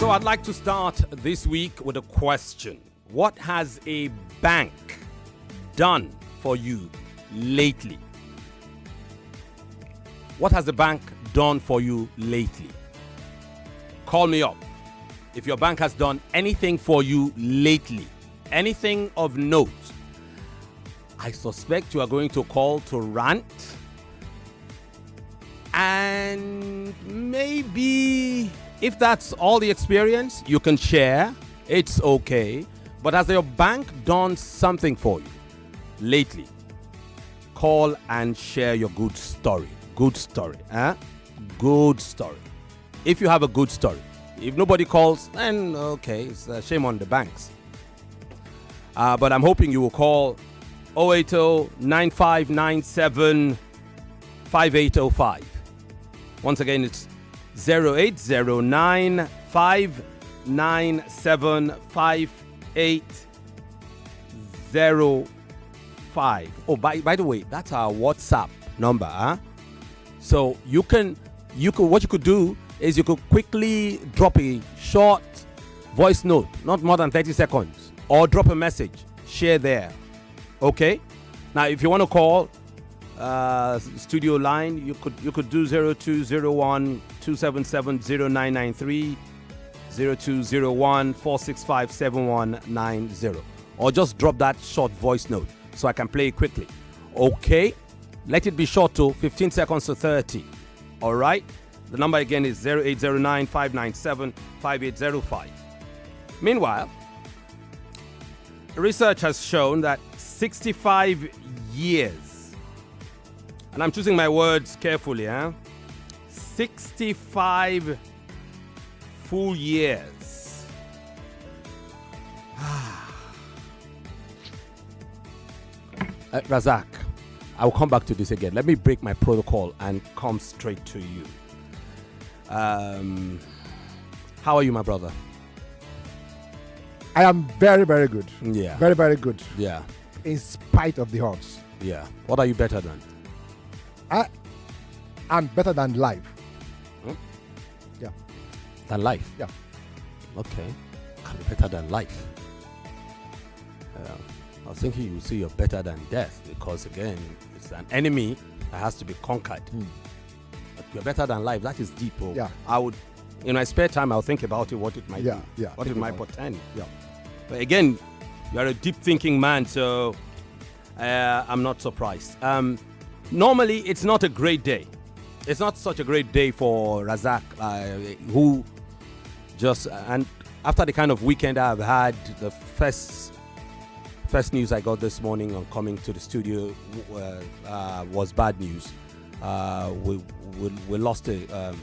So I'd like to start this week with a question. What has a bank done for you lately? What has the bank done for you lately? Call me up. If your bank has done anything for you lately, anything of note, I suspect you are going to call to rant. And maybe if that's all the experience, you can share. It's okay. But has your bank done something for you lately? Call and share your good story. Good story. Good story. If you have a good story. If nobody calls, then okay, it's a shame on the banks. But I'm hoping you will call 080-9597-5805. Once again, it's 080-9597-5805. Oh, by the way, that's our WhatsApp number. So you can what you could do is you could quickly drop a short voice note, not more than 30 seconds, or drop a message, share there. Okay? Now, if you want to call studio line, you could do 0201-277-0993, 0201-465-7190, or just drop that short voice note so I can play it quickly. Okay? Let it be short to 15 seconds to 30. All right? The number again is 0809-597-5805. Meanwhile, research has shown that 65 years, and I'm choosing my words carefully, 65 full years. Razak, I'll come back to this again. Let me break my protocol and come straight to you. How are you, my brother? I am very, very good. Yeah. Very, very good. Yeah. In spite of the odds. Yeah. What are you better than? I am better than life. Yeah. Than life? Yeah. Okay. Can be better than life. I was thinking you say you're better than death because, again, it's an enemy that has to be conquered. But you're better than life. That is deep. Oh. Yeah. I would, in my spare time, I'll think about it, what it might be. Yeah. What it might portend. Yeah. But again, you're a deep thinking man, so I'm not surprised. Normally, it's not a great day. It's not such a great day for Razak, who just, and after the kind of weekend I've had, the first news I got this morning on coming to the studio was bad news. We lost a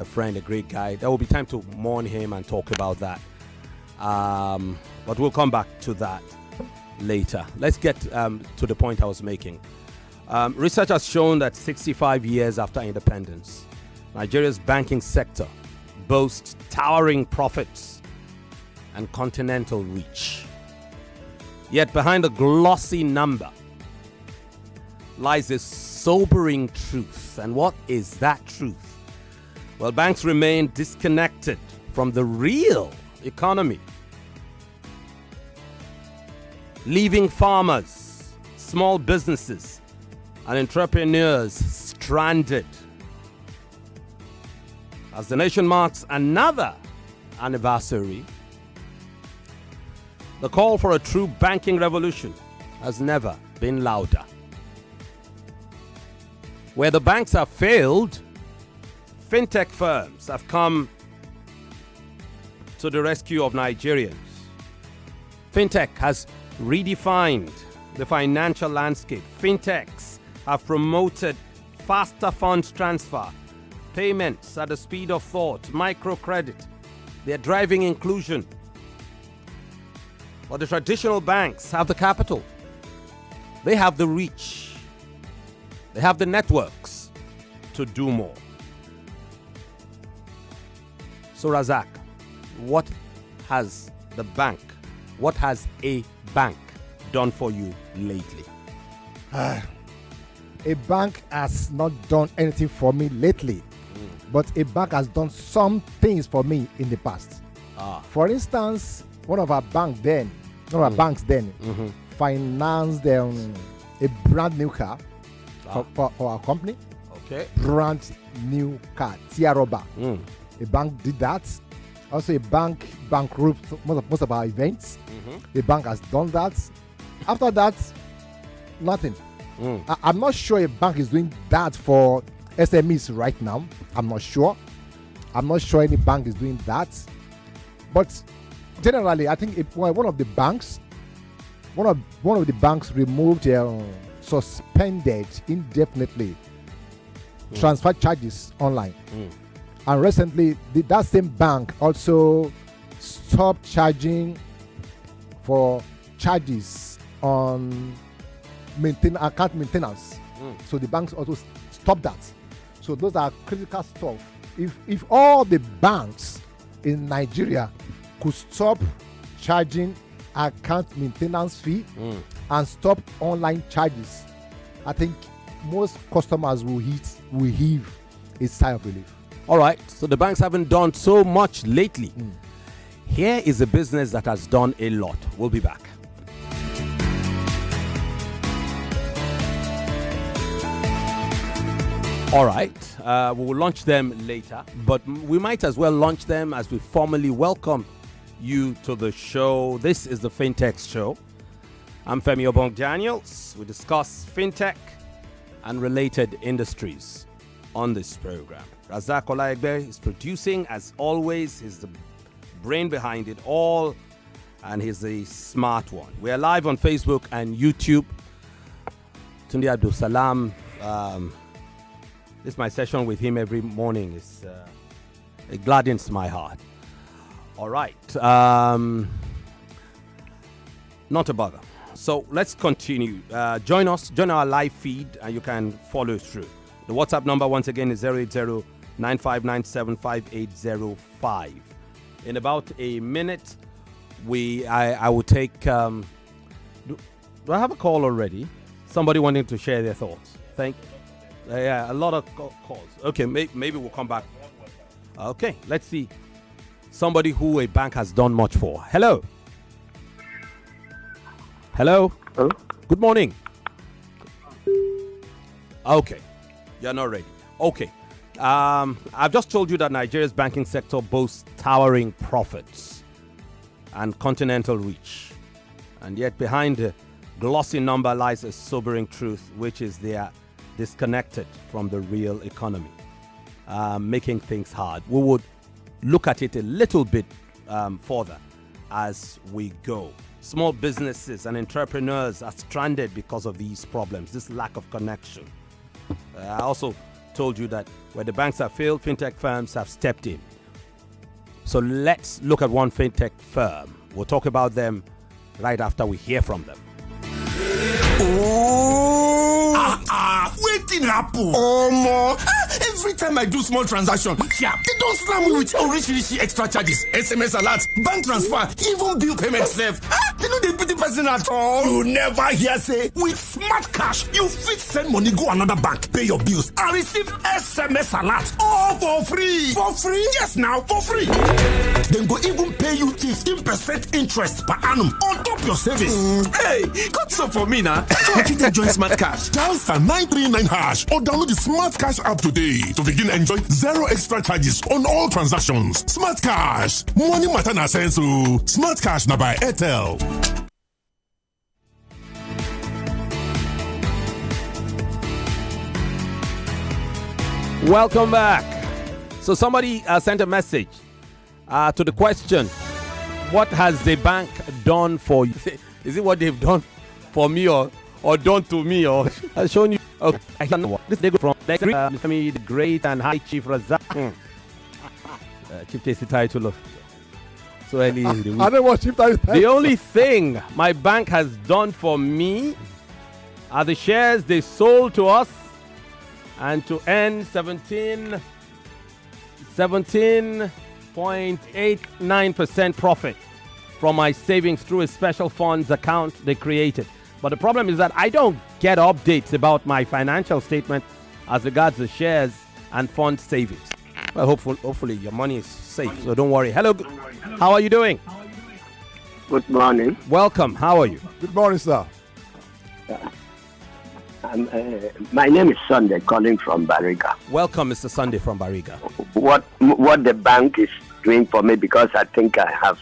friend, a great guy. There will be time to mourn him and talk about that. But we'll come back to that later. Let's get to the point I was making. Research has shown that 65 years after independence, Nigeria's banking sector boasts towering profits and continental reach. Yet behind the glossy number lies a sobering truth. And what is that truth? Well, banks remain disconnected from the real economy, leaving farmers, small businesses, and entrepreneurs stranded. As the nation marks another anniversary, the call for a true banking revolution has never been louder. Where the banks have failed, fintech firms have come to the rescue of Nigerians. Fintech has redefined the financial landscape. Fintex have promoted faster funds transfer, payments at the speed of thought, microcredit. They're driving inclusion. But the traditional banks have the capital. They have the reach. They have the networks to do more. So Razak, what has a bank done for you lately? A bank has not done anything for me lately, but a bank has done some things for me in the past. For instance, one of our banks then financed a brand new car for our company. Okay. Brand new car, Tiaroba. A bank did that. Also, a bank bankrupt most of our events. The bank has done that. After that, nothing. I'm not sure a bank is doing that for SMEs right now. I'm not sure any bank is doing that. But generally, I think one of the banks removed, suspended indefinitely transfer charges online. And recently, that same bank also stopped charging for charges on account maintenance. So the banks also stopped that. So those are critical stuff. If all the banks in Nigeria could stop charging account maintenance fee and stop online charges, I think most customers will heave a sigh of relief. All right, so the banks haven't done so much lately. Here is a business that has done a lot. We'll be back. All right, we will launch them later, but we might as well launch them as we formally welcome you to the show. This is the Fintex show. I'm Femi Obong-Daniels. We discuss fintech and related industries on this program. Razak Olaegbe is producing, as always. He's the brain behind it all, and he's the smart one. We're live on Facebook and YouTube. Tunde Abdul Salam. This is my session with him every morning. It gladdens my heart. All right. Not a bother. So let's continue. Join our live feed, and you can follow through. The WhatsApp number, once again, is 080-9597-5805. In about a minute, I will take... do I have a call already? Somebody wanting to share their thoughts. Yeah, a lot of calls. Okay, maybe we'll come back. Okay, let's see. Somebody who a bank has done much for. Hello. Hello. Good morning. Okay, you're not ready. Okay. I've just told you that Nigeria's banking sector boasts towering profits and continental reach. And yet behind the glossy number lies a sobering truth, which is they are disconnected from the real economy, making things hard. We would look at it a little bit further as we go. Small businesses and entrepreneurs are stranded because of these problems, this lack of connection. I also told you that where the banks have failed, fintech firms have stepped in. So let's look at one fintech firm. We'll talk about them right after we hear from them. Wetin happen? Omo, every time I do small transaction, they don't slam me with orishirishi extra charges, SMS alert, bank transfer, even bill payment sef. They no dey pity person at all. You never hear say with smart cash you fit send money go another bank, pay your bills, and receive SMS alert all for free. For free? Yes, now for free. Dem go even pay you 15% interest per annum on top your savings. Hey, got some for me now. If you join Smart Cash, dial *939# or download the Smart Cash app today to begin enjoy zero extra charges on all transactions. Smart Cash, money matter na sense o. Smart Cash na by Airtel. Welcome back. So somebody sent a message to the question, what has the bank done for you? Is it what they've done for me or done to me, or has shown you? Okay, I don't know. This they go from Femi the Great and High Chief Razak. Chief takes the title of. So I don't know what Chief title. The only thing my bank has done for me are the shares they sold to us, and to earn 17.89% profit from my savings through a special funds account they created. But the problem is that I don't get updates about my financial statement as regards the shares and fund savings. Well, hopefully your money is safe, so don't worry. Hello, how are you doing? Good morning. Welcome. How are you? Good morning, sir. My name is Sunday, calling from Bariga. Welcome, Mr. Sunday from Bariga. What the bank is doing for me, because I think I have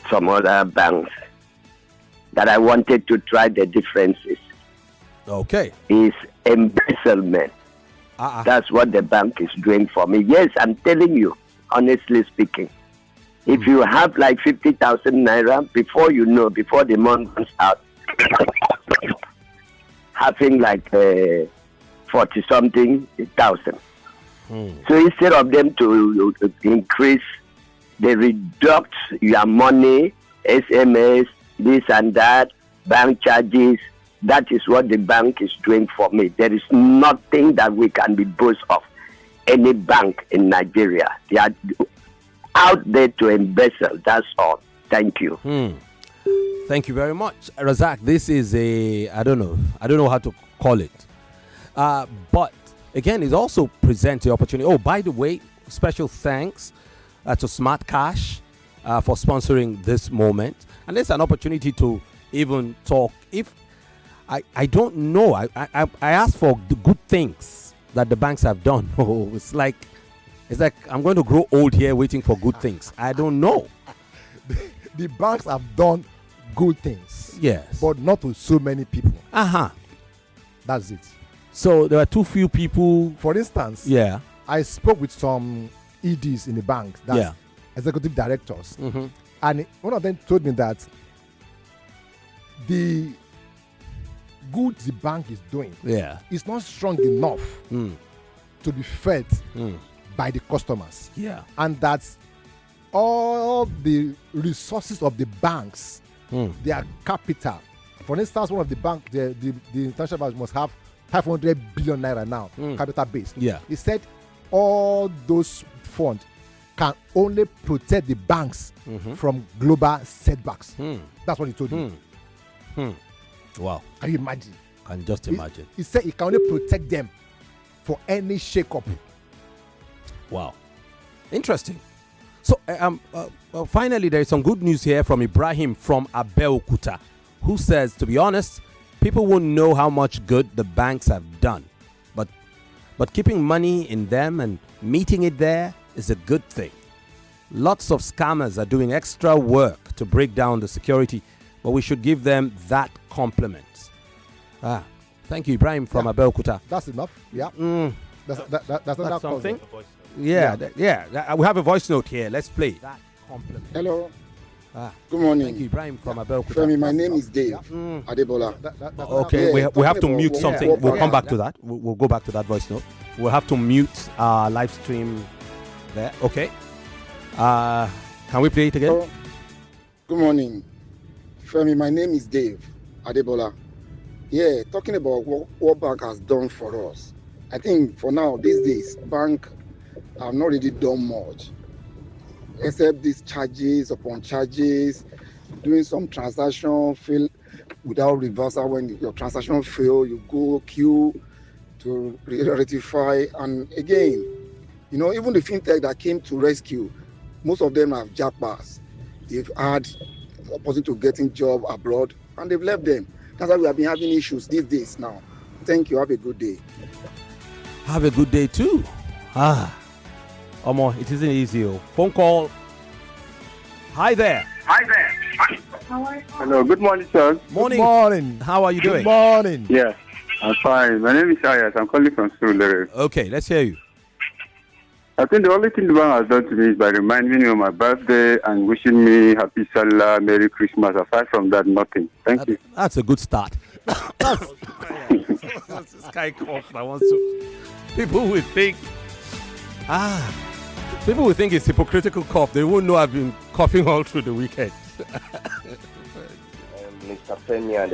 some other banks that I wanted to try the differences, Okay. is embezzlement. That's what the bank is doing for me. Yes, I'm telling you, honestly speaking. If you have like 50,000 naira, before the month runs out, having like 40-something thousand. So instead of them to increase, they reduct your money, SMS, this and that, bank charges. That is what the bank is doing for me. There is nothing that we can be boast of. Any bank in Nigeria, they are out there to embezzle. That's all. Thank you. Thank you very much, Razak. This is I don't know how to call it, but again, it also presents the opportunity. Oh, by the way, special thanks to Smart Cash for sponsoring this moment, and it's an opportunity to even talk. If I don't know, I asked for the good things that the banks have done. Oh, it's like I'm going to grow old here waiting for good things. I don't know. The banks have done good things, Yes, but not to so many people. That's it. So there are too few people. For instance, Yeah. I spoke with some EDs in the bank, that's executive directors, and one of them told me that the good the bank is doing is not strong enough to be felt by the customers. Yeah. And that all the resources of the banks, their capital. For instance, one of the bank, the international banks must have 500 billion naira now, capital base. Yeah. He said all those funds can only protect the banks from global setbacks. That's what he told me. Wow. Can you imagine? Can just imagine. He said he can only protect them for any shake-up. Wow. Interesting. So, finally, there is some good news here from Ibrahim from Abeokuta, who says, to be honest, people won't know how much good the banks have done. But keeping money in them and meeting it there is a good thing. Lots of scammers are doing extra work to break down the security, but we should give them that compliment. Thank you, Ibrahim from Abeokuta. That's enough. Yeah. That's not something. Yeah. We have a voice note here. Let's play that compliment. Hello. Good morning. Thank you, Ibrahim from Abeokuta. Femi, my name is Dave Adebola. Okay, we have to mute something. We'll come back to that. We'll go back to that voice note. We'll have to mute our live stream there. Okay. Can we play it again? Hello. Good morning. Femi, my name is Dave Adebola. Yeah, talking about what bank has done for us. I think for now, these days, bank have not really done much, except these charges upon charges, doing some transaction fail without reversal. When your transaction fail, you go queue to rectify. And again, even the Fintex that came to rescue, most of them have jackpots. They've had opposite to getting job abroad, and they've left them. That's why we have been having issues these days now. Thank you. Have a good day. Have a good day too. Omo, it isn't easy. Phone call. Hi there. Hello, good morning, sir. Morning. Good morning. How are you doing? Good morning. Yeah, I'm fine. My name is Ayas. I'm calling from Surulere. Okay, let's hear you. I think the only thing the bank has done to me is by reminding me of my birthday and wishing me Happy Salah, Merry Christmas. Aside from that, nothing. Thank you. That's a good start. This guy coughed. I want to. People will think it's hypocritical cough. They won't know I've been coughing all through the weekend. Mr. Femi and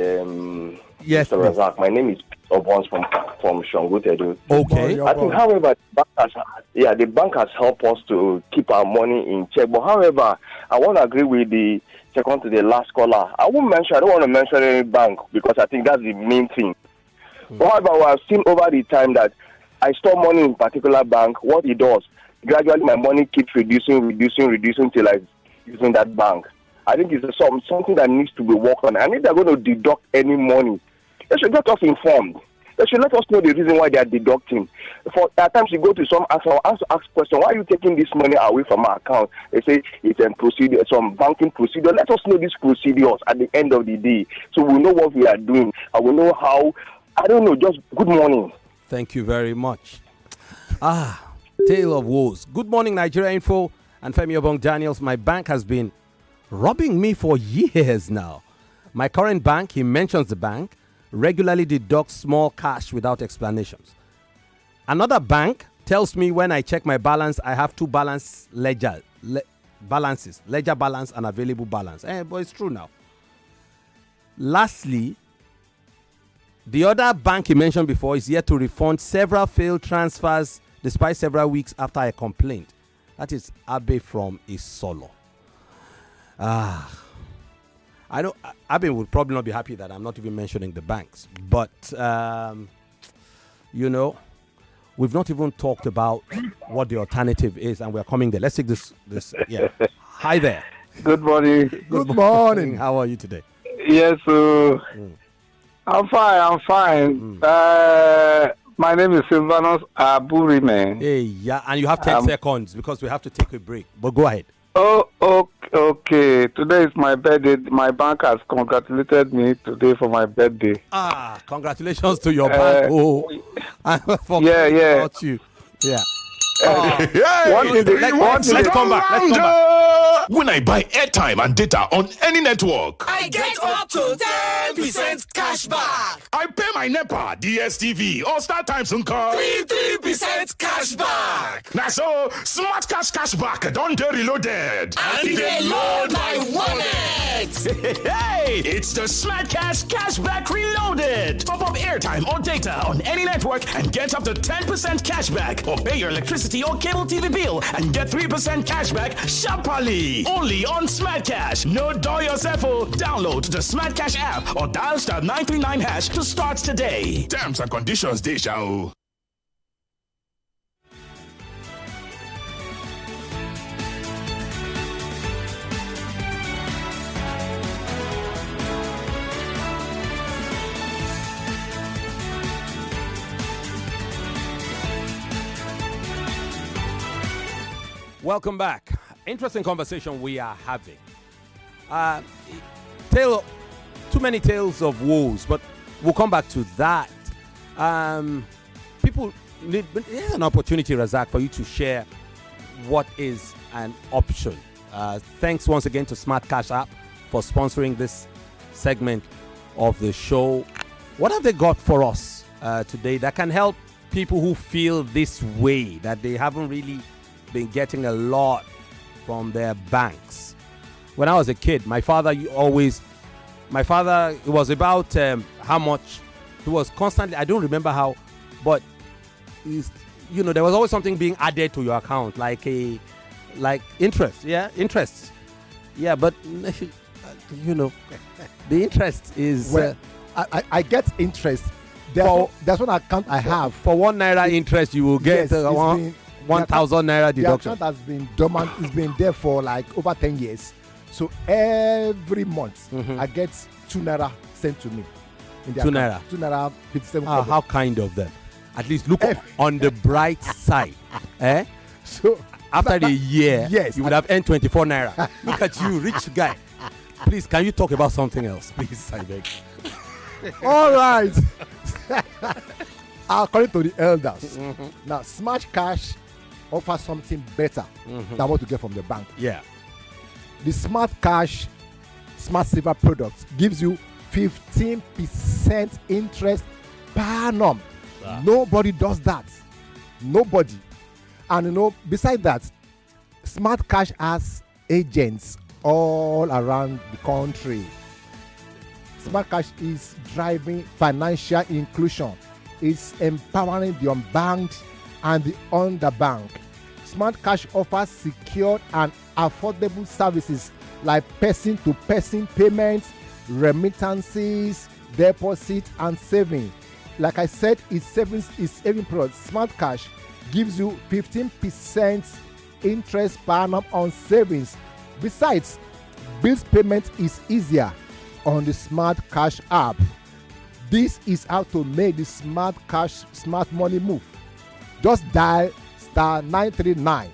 Yes, Mr. Razak, my name is Obong from Shongutedu. Okay. I think, however, the bank has helped us to keep our money in check. But however, I want to agree with the second to the last caller. I don't want to mention any bank because I think that's the main thing. However, we have seen over the time that I store money in particular bank. What it does, gradually my money keeps reducing till I using that bank. I think it's something that needs to be worked on. And if they're going to deduct any money, they should get us informed. They should let us know the reason why they are deducting. For at times you go to some ask question, why are you taking this money away from our account? They say it's a procedure, some banking procedure. Let us know these procedures at the end of the day, so we know what we are doing and we know how. I don't know. Just good morning. Thank you very much. Tale of woes. Good morning, Nigeria Info and Femi Obong-Daniels. My bank has been robbing me for years now. My current bank, he mentions the bank, regularly deducts small cash without explanations. Another bank tells me when I check my balance, I have two balances, ledger balance and available balance. But it's true now. Lastly, the other bank he mentioned before is yet to refund several failed transfers despite several weeks after I complained. That is Abe from Isolo. I know Abe would probably not be happy that I'm not even mentioning the banks. But, we've not even talked about what the alternative is, and we're coming there. Let's take this. Yeah. Hi there. Good morning. Good morning. How are you today? Yes, I'm fine. My name is Silvanus Aburime. Hey, yeah, and you have 10 seconds because we have to take a break. But go ahead. Oh, okay. Today is my birthday. My bank has congratulated me today for my birthday. Congratulations to your bank. I forgot about you. Yeah. Let's come back. When I buy airtime and data on any network, I get up to 10% cash back. I pay my NEPA, DSTV, or StarTimes and call 3% cash back. Now so smart cash back don't get reloaded. And they load my wallet. Hey, it's the Smart Cash Cashback Reloaded. Top up airtime or data on any network and get up to 10% cashback, or pay your electricity or cable TV bill and get 3% cashback sharply. Only on Smart Cash. No dull yourself. Download the Smart Cash app or dial *939# to start today. Terms and conditions they shall. Welcome back. Interesting conversation we are having. Too many tales of woes, but we'll come back to that. People need, here's an opportunity, Razak, for you to share what is an option. Thanks once again to Smart Cash app for sponsoring this segment of the show. What have they got for us today that can help people who feel this way, that they haven't really been getting a lot from their banks? When I was a kid, my father, it was about how much he was constantly, I don't remember how, but there was always something being added to your account, like interest. Yeah, but the interest is I get interest. That's one account I have. For 1 naira interest, you will get 1,000 naira deduction. The account has been dormant. It's been there for like over 10 years. So every month I get 2 naira sent to me. In the 2 account. naira. 2 naira 57. How kind of them. At least look on the bright side. So after a year, yes, you would have earned 24 naira. Look at you, rich guy. Please, can you talk about something else, please? I beg. All right. According to the elders, now Smart Cash offers something better than what you get from the bank. Yeah. The Smart Cash Smart Saver product gives you 15% interest per annum. Nobody does that. Nobody. And besides that, Smart Cash has agents all around the country. Smart Cash is driving financial inclusion. It's empowering the unbanked and the underbanked. Smart Cash offers secure and affordable services like person-to-person payments, remittances, deposit, and saving. like I said, it's saving product. Smart Cash gives you 15% interest per annum on savings. Besides, bills payment is easier on the Smart Cash app. This is how to make the Smart Cash smart money move. Just dial *939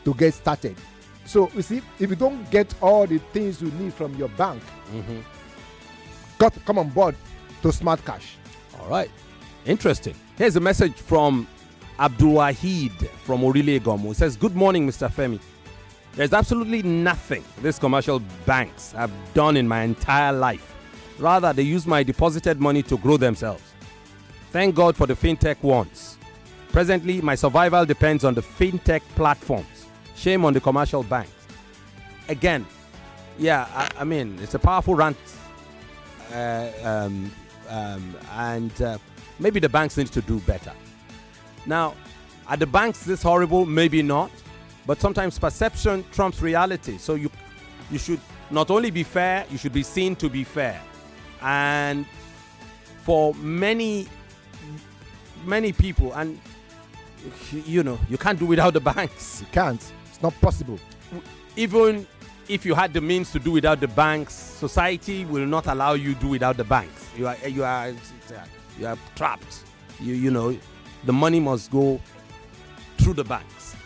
to get started. So you see, if you don't get all the things you need from your bank, come on board to Smart Cash. All right. Interesting. Here's a message from Abdul Wahid from Orile Gomo. He says, "Good morning, Mr. Femi. There's absolutely nothing these commercial banks have done in my entire life. Rather, they use my deposited money to grow themselves. Thank God for the fintech ones. Presently, my survival depends on the fintech platforms. Shame on the commercial banks." Again, yeah, I mean, it's a powerful rant. And maybe the banks need to do better. Now, are the banks this horrible? Maybe not. But sometimes perception trumps reality. So you should not only be fair, you should be seen to be fair. And for many people, and you know, you can't do without the banks. You can't. It's not possible. Even if you had the means to do without the banks, society will not allow you to do without the banks. You are trapped. You know, the money must go through the banks.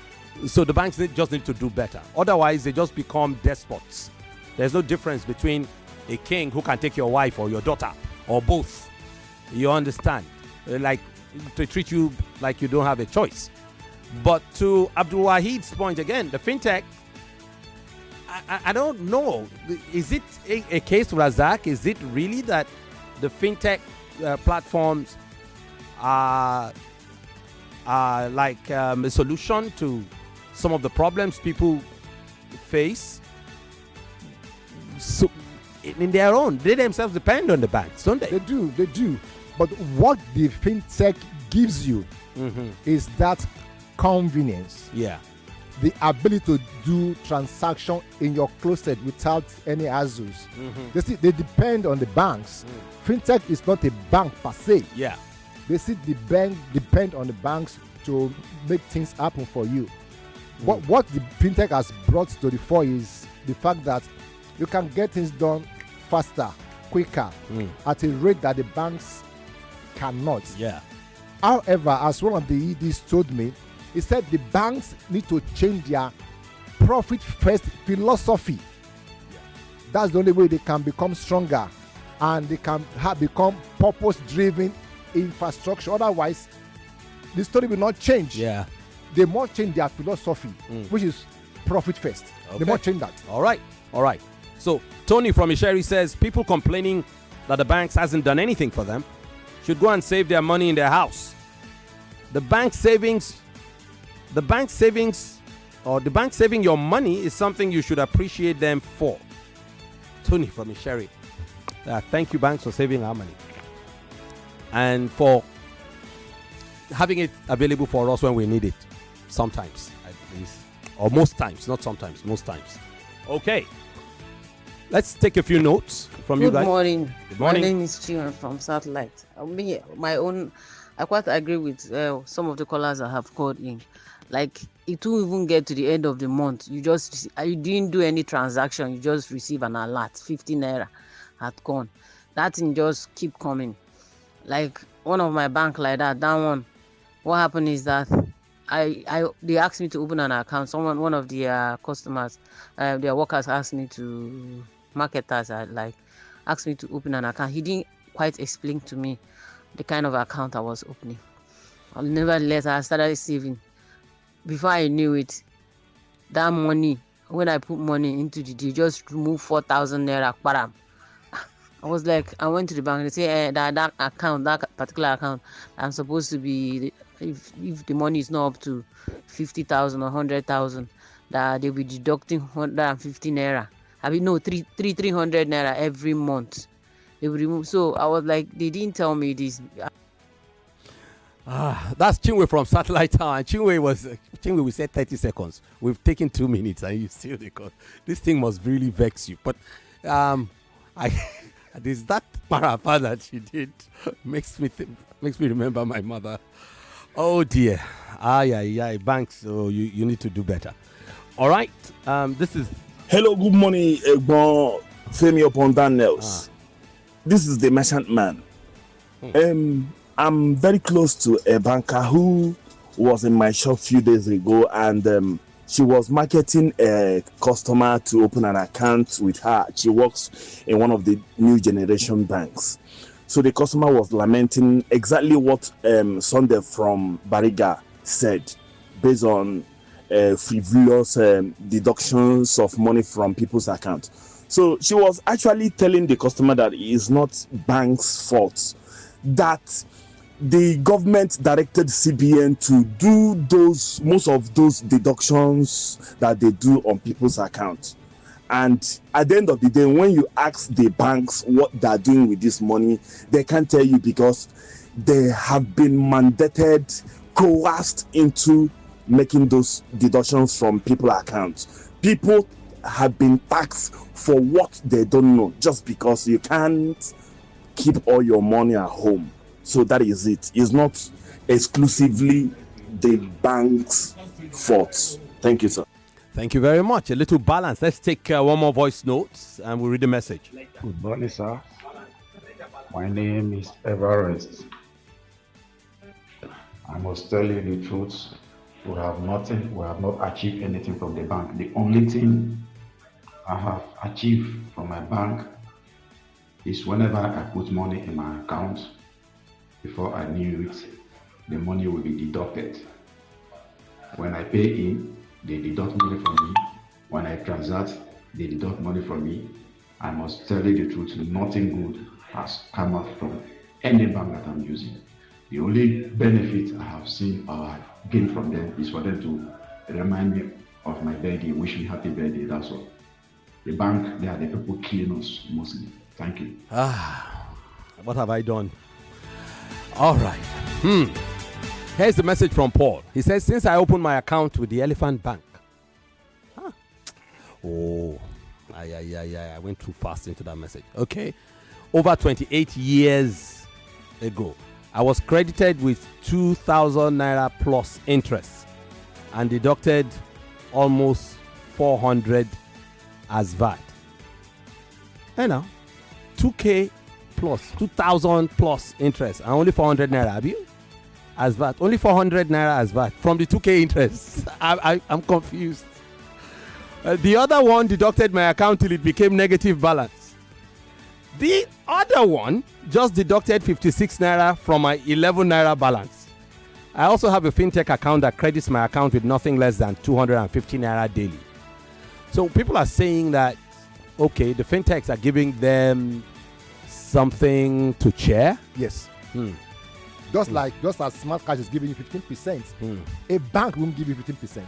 So the banks just need to do better. Otherwise, they just become despots. There's no difference between a king who can take your wife or your daughter or both. You understand? Like, to treat you like you don't have a choice. But to Abdul Wahid's point again, the fintech, I don't know. Is it a case, Razak? Is it really that the fintech platforms are like a solution to some of the problems people face? So, in their own, they themselves depend on the banks, don't they? They do. But what the fintech gives you is that convenience. Yeah. The ability to do transaction in your closet without any hassles. They depend on the banks. Fintech is not a bank per se. Yeah. They see the bank depend on the banks to make things happen for you. What the fintech has brought to the fore is the fact that you can get things done faster, quicker, at a rate that the banks cannot. Yeah. However, as one of the EDs told me, he said the banks need to change their profit first philosophy. Yeah. That's the only way they can become stronger and they can become purpose-driven infrastructure. Otherwise, the story will not change. Yeah. They must change their philosophy, which is profit first. Okay. They must change that. All right. So Tony from Isheri says people complaining that the banks hasn't done anything for them should go and save their money in their house. The bank saving your money is something you should appreciate them for. Tony from Isheri. Thank you, banks, for saving our money and for having it available for us when we need it. Sometimes, at least, or most times, not sometimes, most times. Okay, let's take a few notes from you guys. Good morning. Good morning. My name is Chiwan from Satellite. I quite agree with some of the callers that have called in. Like, it won't even get to the end of the month. You didn't do any transaction. You just receive an alert, 50 naira had gone. That thing just keep coming. Like one of my bank like that one. What happened is that they asked me to open an account. One of the customers, their workers asked me to, marketers asked me to open an account. He didn't quite explain to me the kind of account I was opening. Nevertheless, I started saving. Before I knew it, that money, when I put money into they just remove 4,000 naira. I was like, I went to the bank and they say that account, that particular account, I'm supposed to be, if the money is not up to 50,000 or 100,000, that they'll be deducting 150 naira. 300 naira every month. They will remove. So I was like, they didn't tell me this. That's Chinwe from Satellite Town. Chinwe, we said 30 seconds. We've taken 2 minutes and you still record. This thing must really vex you. But there's that parapha that she did makes Makes me remember my mother. Oh dear. Banks. So you need to do better. All right. This is. Hello, good morning, Femi Obong-Daniels. This is the merchant man. I'm very close to a banker who was in my shop a few days ago, and she was marketing a customer to open an account with her. She works in one of the new generation banks. So the customer was lamenting exactly what Sunday from Bariga said, based on frivolous deductions of money from people's account. So she was actually telling the customer that it is not bank's fault, that the government directed CBN to do most of those deductions that they do on people's accounts. And at the end of the day, when you ask the banks what they're doing with this money, they can't tell you because they have been mandated, coerced into making those deductions from people's accounts. People have been taxed for what they don't know, just because you can't keep all your money at home. So that is it. It's not exclusively the bank's fault. Thank you, sir. Thank you very much. A little balance. Let's take one more voice notes and we'll read the message. Good morning, sir. My name is Everest. I must tell you the truth. We have not achieved anything from the bank. The only thing I have achieved from my bank is whenever I put money in my account, before I knew it, the money will be deducted. When I pay in, they deduct money from me. When I transact, they deduct money from me. I must tell you the truth, nothing good has come out from any bank that I'm using. The only benefit I have seen or I gained from them is for them to remind me of my birthday, wish me happy birthday, that's all. The bank, they are the people killing us mostly. Thank you. What have I done? All right. Here's the message from Paul. He says, since I opened my account with the Elephant Bank. I went too fast into that message. Okay. Over 28 years ago, I was credited with 2,000 naira plus interest and deducted almost 400 as VAT. You know, 2K plus 2,000 plus interest and only 400 naira, have you? As VAT, only 400 naira as VAT from the 2K interest. I'm confused. The other one deducted my account till it became negative balance. The other one just deducted 56 naira from my 11 naira balance. I also have a Fintex account that credits my account with nothing less than 250 naira daily. So people are saying that, okay, the Fintex are giving them something to share. Yes. Just as Smart Cash is giving you 15%, a bank won't give you 15%.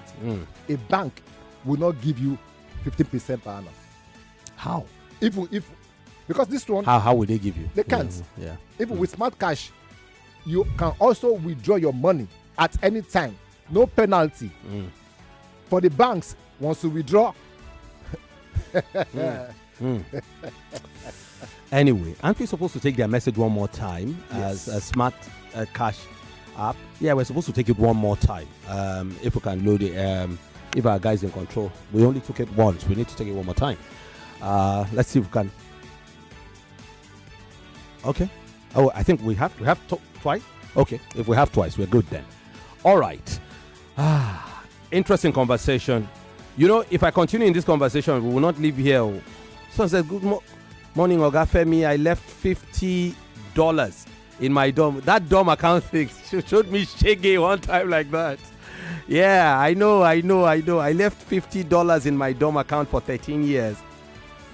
A bank will not give you 15% per annum. How? Because this one, how will they give you? They can't. Yeah. Even with Smart Cash, you can also withdraw your money at any time, no penalty. For the banks, once you withdraw. Anyway, aren't we supposed to take their message one more time as a Smart Cash app? Yeah, we're supposed to take it one more time. If we can load it, if our guys in control. We only took it once. We need to take it one more time. Let's see if we can. Okay. Oh, I think we have twice. Okay, if we have twice, we're good then. All right. Interesting conversation. You know, if I continue in this conversation, we will not leave here. Someone said, good morning, Oga Femi. I left $50 in my dorm. That dorm account thing showed me shaggy one time like that. Yeah, I know. I left $50 in my dorm account for 13 years.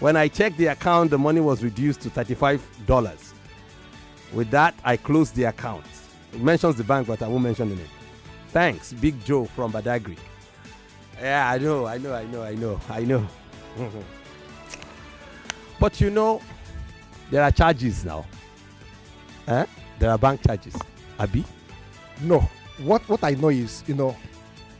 When I checked the account, the money was reduced to $35. With that, I closed the account. It mentions the bank, but I won't mention the name. Thanks, Big Joe from Badagry. Yeah, I know. But you know, there are charges now. There are bank charges. Abi? No. What I know is,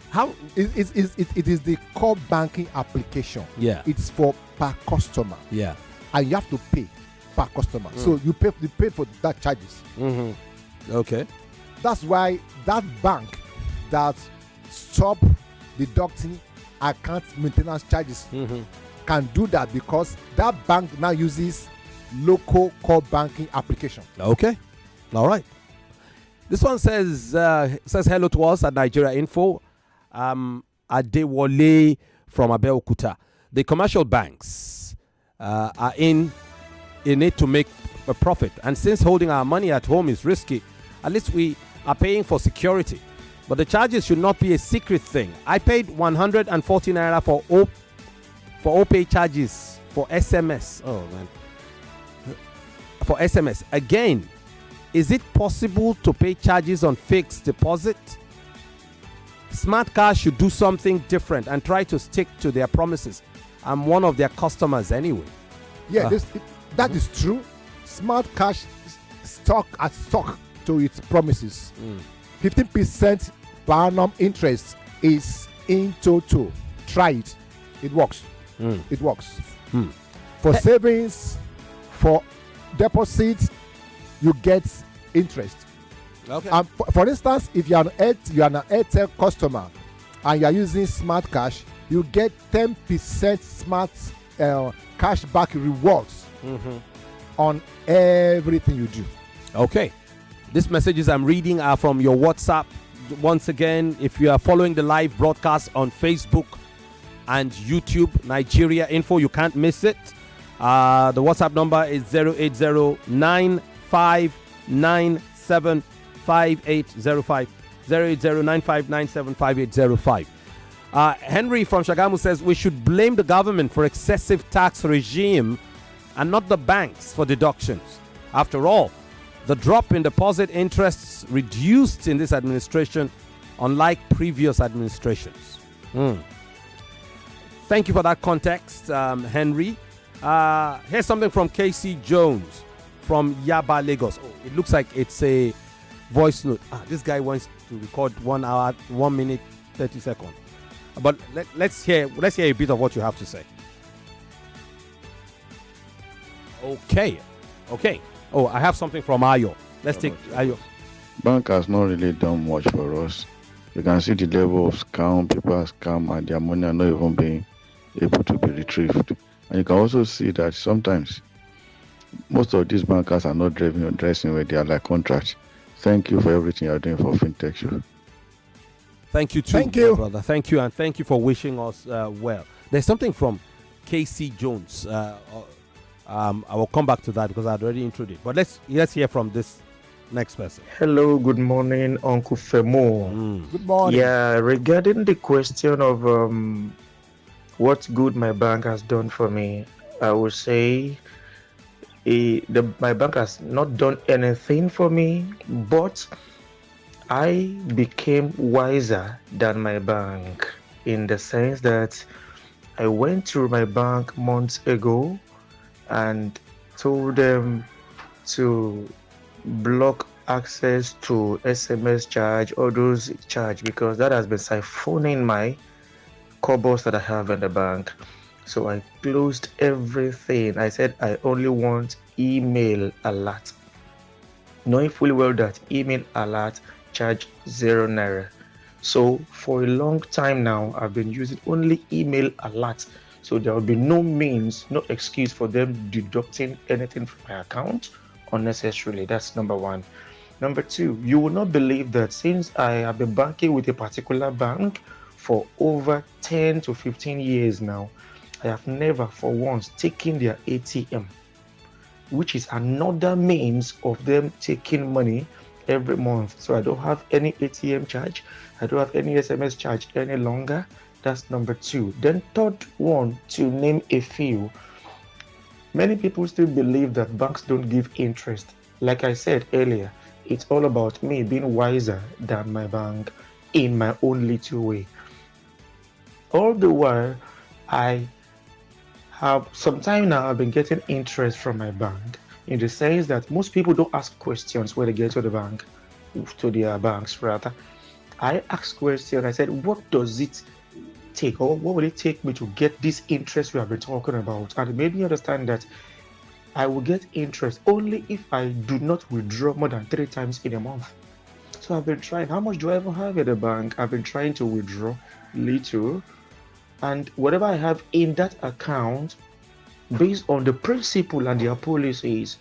how it is the core banking application. Yeah. It's for per customer. Yeah. And you have to pay per customer. So you pay for that charges. Okay. That's why that bank that stop deducting account maintenance charges can do that, because that bank now uses local core banking application. Okay. All right. This one says hello to us at Nigeria Info. Adewale from Abeokuta. The commercial banks are in it to make a profit, and since holding our money at home is risky, at least we are paying for security. But the charges should not be a secret thing. I paid 140 naira for OPay charges for SMS. Oh man. For SMS. Again, is it possible to pay charges on fixed deposit? Smart Cash should do something different and try to stick to their promises. I'm one of their customers anyway. Yeah, that is true. Smart Cash stuck to its promises. 15% per annum interest is in total. Try it. It works. It works. For savings, for deposits, you get interest. Okay. And for instance, if you are an Airtel customer and you are using Smart Cash, you get 10% Smart cashback rewards on everything you do. Okay. These messages I'm reading are from your WhatsApp. Once again, if you are following the live broadcast on Facebook and YouTube, Nigeria Info, you can't miss it. The WhatsApp number is 08095975805. 08095975805. Henry from Shagamu says we should blame the government for excessive tax regime and not the banks for deductions. After all, the drop in deposit interests reduced in this administration, unlike previous administrations. Thank you for that context, Henry. Here's something from Casey Jones from Yaba, Lagos. Oh, it looks like it's a voice note. This guy wants to record 1 hour, 1 minute, 30 seconds. But let's hear a bit of what you have to say. Okay. Oh, I have something from Ayo. Let's take Ayo. Bank has not really done much for us. You can see the level of scam, people are scam, and their money are not even being able to be retrieved. And you can also see that sometimes most of these bankers are not dressing with their like contracts. Thank you for everything you're doing for Fintex. Thank you too, Thank you, brother. Thank you, and thank you for wishing us well. There's something from Casey Jones. I will come back to that because I'd already introduced. But let's hear from this next person. Hello, good morning, Uncle Femo. Good morning. Yeah, regarding the question of what good my bank has done for me, I would say my bank has not done anything for me, but I became wiser than my bank, in the sense that I went to my bank months ago and told them to block access to SMS charge, all those charge, because that has been siphoning my cobbles that I have in the bank. So I closed everything. I said I only want email alert, knowing fully well that email alert charge 0 naira. So for a long time now, I've been using only email alert. So there will be no means, no excuse for them deducting anything from my account unnecessarily. That's number one. Number two, you will not believe that since I have been banking with a particular bank for over 10 to 15 years now, I have never for once taken their ATM, which is another means of them taking money every month. So I don't have any ATM charge. I don't have any SMS charge any longer. That's number two. Then third one, to name a few, many people still believe that banks don't give interest. Like I said earlier, it's all about me being wiser than my bank in my own little way. All the while, I have some time now, I've been getting interest from my bank, in the sense that most people don't ask questions when they get to the bank, to their banks rather. I asked questions. I said, what does it take, or what will it take me to get this interest we have been talking about? And it made me understand that I will get interest only if I do not withdraw more than 3 times in a month. So I've been trying. How much do I ever have at the bank? I've been trying to withdraw little, and whatever I have in that account, based on the principle and their policies,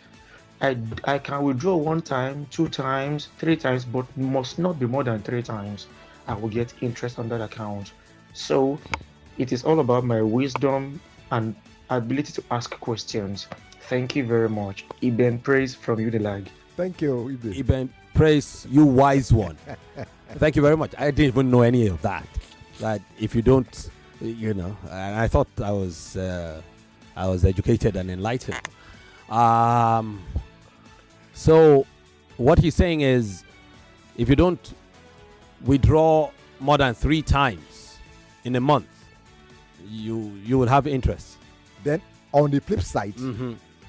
I can withdraw 1 time, 2 times, 3 times, but must not be more than 3 times. I will get interest on that account. So it is all about my wisdom and ability to ask questions. Thank you very much. Iben Praise from Unilag. Thank you, Iben Praise, you wise one. Thank you very much. I didn't even know any of that. That if you don't, and I thought I was educated and enlightened. So what he's saying is, if you don't withdraw more than 3 times in a month, you will have interest. Then on the flip side,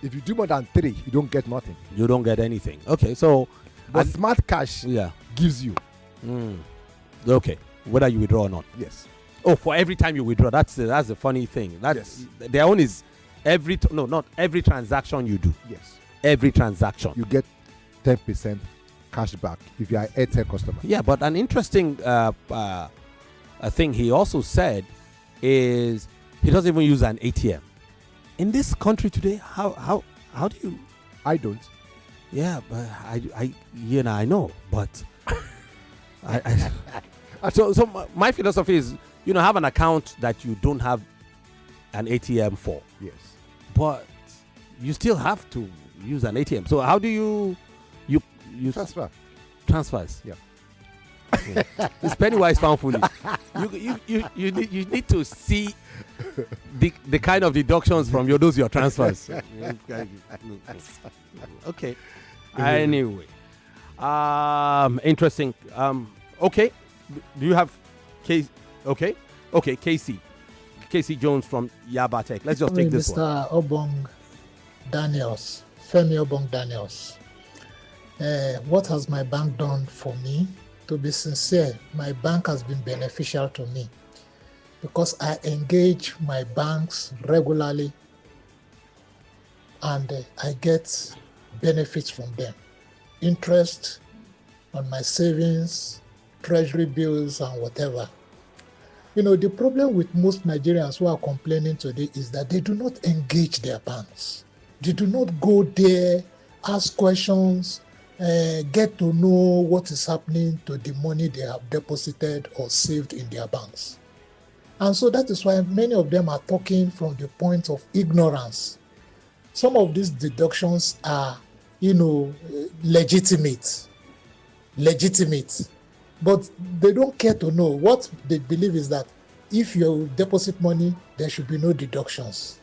if you do more than 3, you don't get nothing. You don't get anything. Okay, so but smart cash gives you. Okay, whether you withdraw or not. Yes. Oh, for every time you withdraw, that's the funny thing. That's their own is not every transaction you do. Yes. Every transaction you get 10% cash back if you are an Airtel customer. Yeah, but an interesting thing he also said is he doesn't even use an ATM. In this country today, how do you? I don't. Yeah, but I know, but so my philosophy is, have an account that you don't have an ATM for. Yes. But you still have to use an ATM. So how do you transfer? Transfers. Yeah. It's penny wise pound foolish. You need to see the kind of deductions from your transfers. Okay. Anyway, interesting. Okay. Do you have case? Okay. Casey Jones from Yaba Tech. Let's just take this one. Mr. Obong-Daniels, Femi Obong-Daniels. What has my bank done for me? To be sincere, my bank has been beneficial to me because I engage my banks regularly and I get benefits from them. Interest on my savings, treasury bills, and whatever. The problem with most Nigerians who are complaining today is that they do not engage their banks. They do not go there, ask questions, get to know what is happening to the money they have deposited or saved in their banks. And so that is why many of them are talking from the point of ignorance. Some of these deductions are, legitimate, but they don't care to know. What they believe is that if you deposit money, there should be no deductions.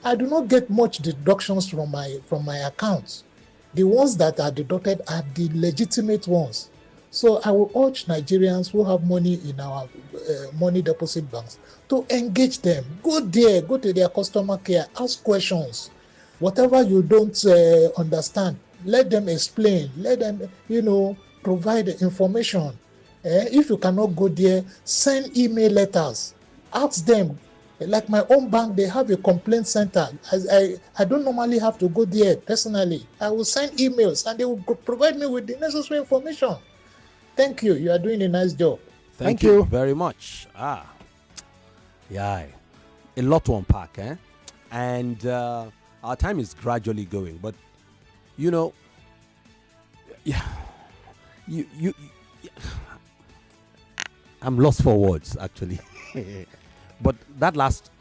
I do not get much deductions from my accounts. The ones that are deducted are the legitimate ones. So I will urge Nigerians who have money in our money deposit banks to engage them. Go there, go to their customer care, ask questions. Whatever you don't understand, let them explain. Let them, provide the information. If you cannot go there, send email letters. Ask them. Like my own bank, they have a complaint center. I don't normally have to go there personally. I will send emails and they will provide me with the necessary information. Thank you. You are doing a nice job. Thank you very much. Yeah, a lot to unpack, and our time is gradually going, but you I'm lost for words actually. But that last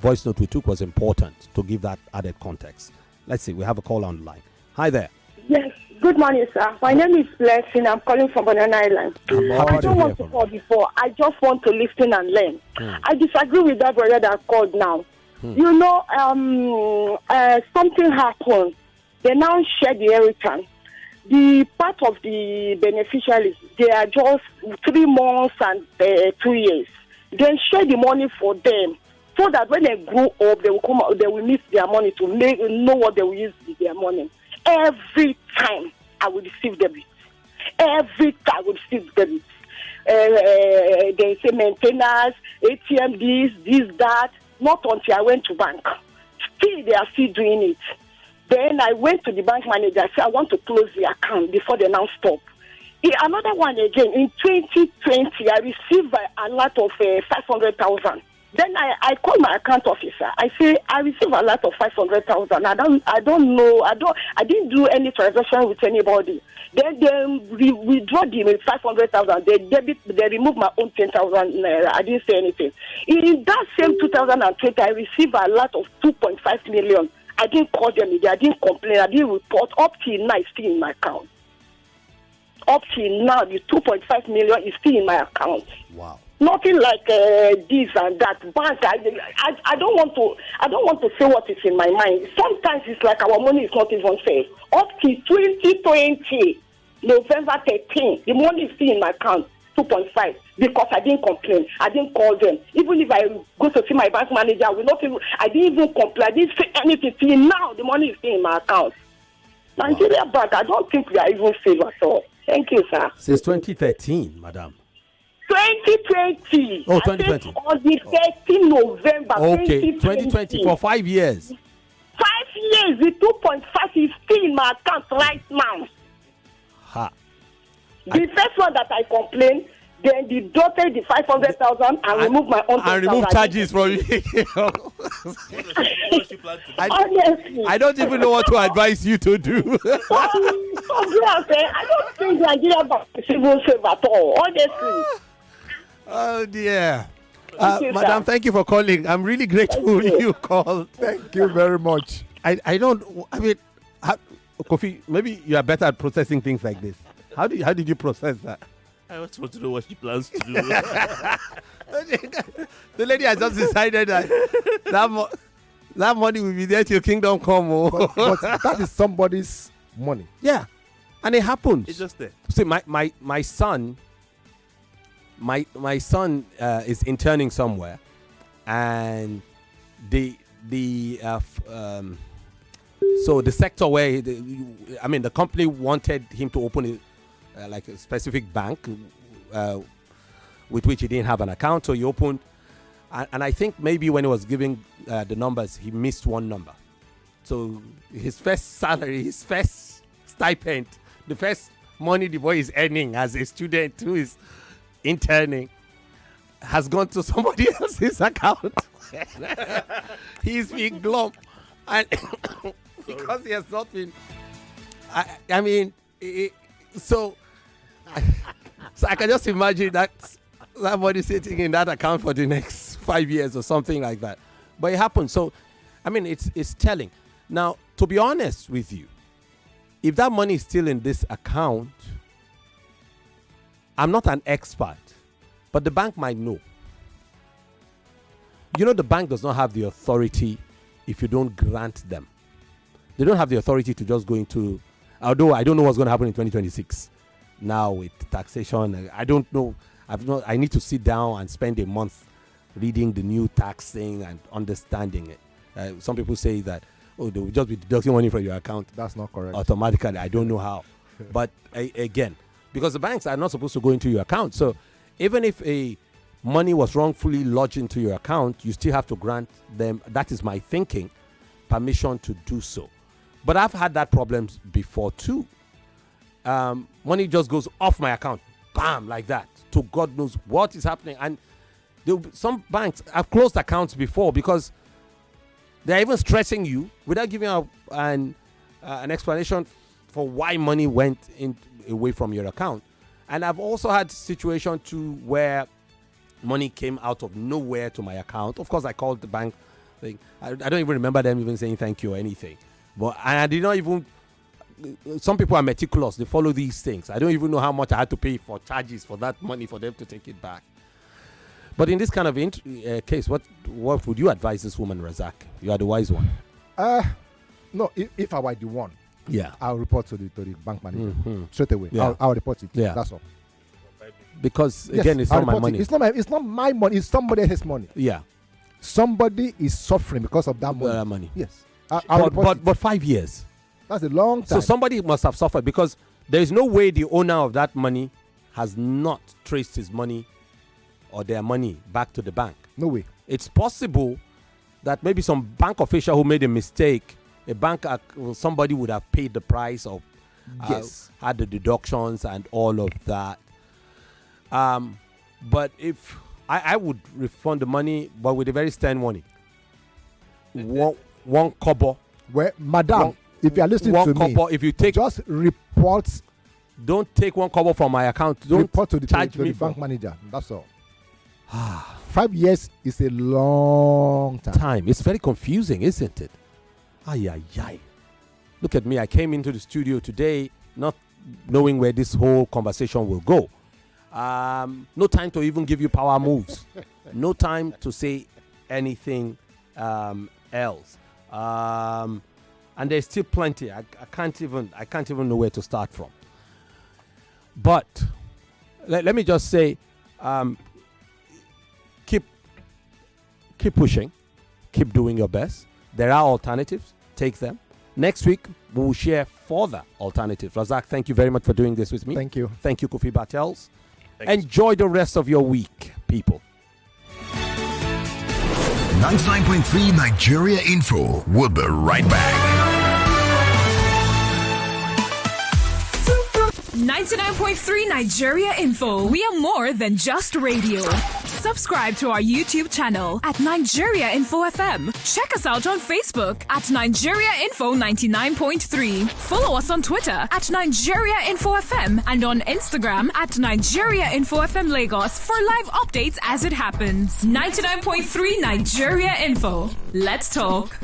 voice note we took was important to give that added context. Let's see, we have a call on the line. Hi there. Yes, good morning, sir. My name is Blessing. I'm calling from Banana Island. I don't want to call before. I just want to listen and learn. I disagree with that brother that called now. Something happened. They now share the inheritance. The part of the beneficiaries, they are just 3 months and 2 years. Then share the money for them so that when they grow up, they will come out, they will need their money to know what they will use with their money. Every time I will receive debit. Every time I will receive debit. They say maintenance, ATM, this, that. Not until I went to bank. Still, why they are still doing it. Then I went to the bank manager. I said, I want to close the account before they now stop. Another one again, in 2020, I received a lot of 500,000. Then I called my account officer. I say, I received a lot of 500,000. I don't know. I didn't do any transaction with anybody. Then they withdraw the 500,000. They remove my own 10,000 naira. I didn't say anything. In that same 2020, I received a lot of 2.5 million. I didn't call them again. I didn't complain. I didn't report. Up till now, it's still in my account. Up till now, the 2.5 million is still in my account. Wow. Nothing like this and that. Bank, I don't want to say what is in my mind. Sometimes it's like our money is not even safe. Up till 2020, November 13, the money is still in my account, 2.5, because I didn't complain. I didn't call them. Even if I go to see my bank manager, I didn't even complain. I didn't say anything. Till now, the money is still in my account. Nigeria Bank, I don't think we are even safe at all. Thank you, sir. Since 2013, madam. 2020. Oh, 2020. On the 13th November. Okay, 2020 for 5 years. 5 years. The 2.5 is still in my account right now. Ha. The first one that I complained, then deducted the 500,000 and remove my own. And remove charges from you. Honestly. I don't even know what to advise you to do. I don't think Nigeria Bank is even safe at all. Honestly. Oh dear. Thank you, Madam, thank you for calling. I'm really grateful you called. Thank you very much. I mean, Kofi, maybe you are better at processing things like this. How did you process that? I just want to know what she plans to do. The lady has just decided that money will be there till kingdom come. But that is somebody's money. Yeah, and it happens. It's just there. See, my son is interning somewhere, and the sector where the company wanted him to open like a specific bank with which he didn't have an account, so he opened, and I think maybe when he was giving the numbers, he missed one number. So his first salary, his first stipend, the first money the boy is earning as a student who is interning has gone to somebody else's account. He's being glum, and because he has not been. So I can just imagine that money sitting in that account for the next 5 years or something like that. But it happens. So, it's telling. Now, to be honest with you, if that money is still in this account, I'm not an expert, but the bank might know. The bank does not have the authority if you don't grant them. They don't have the authority to just go into, although I don't know what's going to happen in 2026 now with taxation. I don't know. I need to sit down and spend a month reading the new tax thing and understanding it. Some people say that, they will just be deducting money from your account. That's not correct. Automatically. I don't know how. But again, because the banks are not supposed to go into your account. So even if a money was wrongfully lodged into your account, you still have to grant them, that is my thinking, permission to do so. But I've had that problem before too. Money just goes off my account, bam, like that, to God knows what is happening. And some banks have closed accounts before because they're even stressing you without giving you an explanation for why money went away from your account. And I've also had situation too where money came out of nowhere to my account. Of course, I called the bank thing. I don't even remember them even saying thank you or anything. But I did not even. Some people are meticulous. They follow these things. I don't even know how much I had to pay for charges for that money for them to take it back. But in this kind of case, what would you advise this woman, Razak? You are the wise one. No, if I were the one, yeah, I'll report to the bank manager straight away. Yeah. I'll report it. Yeah, that's all. Because again, it's not my money. It's not my money. It's somebody else's money. Yeah, somebody is suffering because of that money. Yes, but 5 years. That's a long time. So somebody must have suffered because there is no way the owner of that money has not traced his money or their money back to the bank. No way. It's possible that maybe some bank official who made a mistake, somebody would have paid the price of, had the deductions and all of that. But if I would refund the money, but with a very stern warning. One kobo. Well, madam, if you are listening to me, if you take just reports. Don't take one kobo from my account. Don't report to the bank manager. That's all. 5 years is a long time. It's very confusing, isn't it? Ay. Look at me. I came into the studio today not knowing where this whole conversation will go. No time to even give you power moves. No time to say anything else. And there's still plenty. I can't even know where to start from. But let me just say, keep pushing, keep doing your best. There are alternatives. Take them. Next week, we will share further alternatives. Razak, thank you very much for doing this with me. Thank you. Thank you, Kofi Bartels. Enjoy the rest of your week, people. 99.3 Nigeria Info. We'll be right back. 99.3 Nigeria Info. We are more than just radio. Subscribe to our YouTube channel at Nigeria Info FM. Check us out on Facebook at Nigeria Info 99.3. Follow us on Twitter at Nigeria Info FM and on Instagram at Nigeria Info FM Lagos for live updates as it happens. 99.3 Nigeria Info. Let's talk.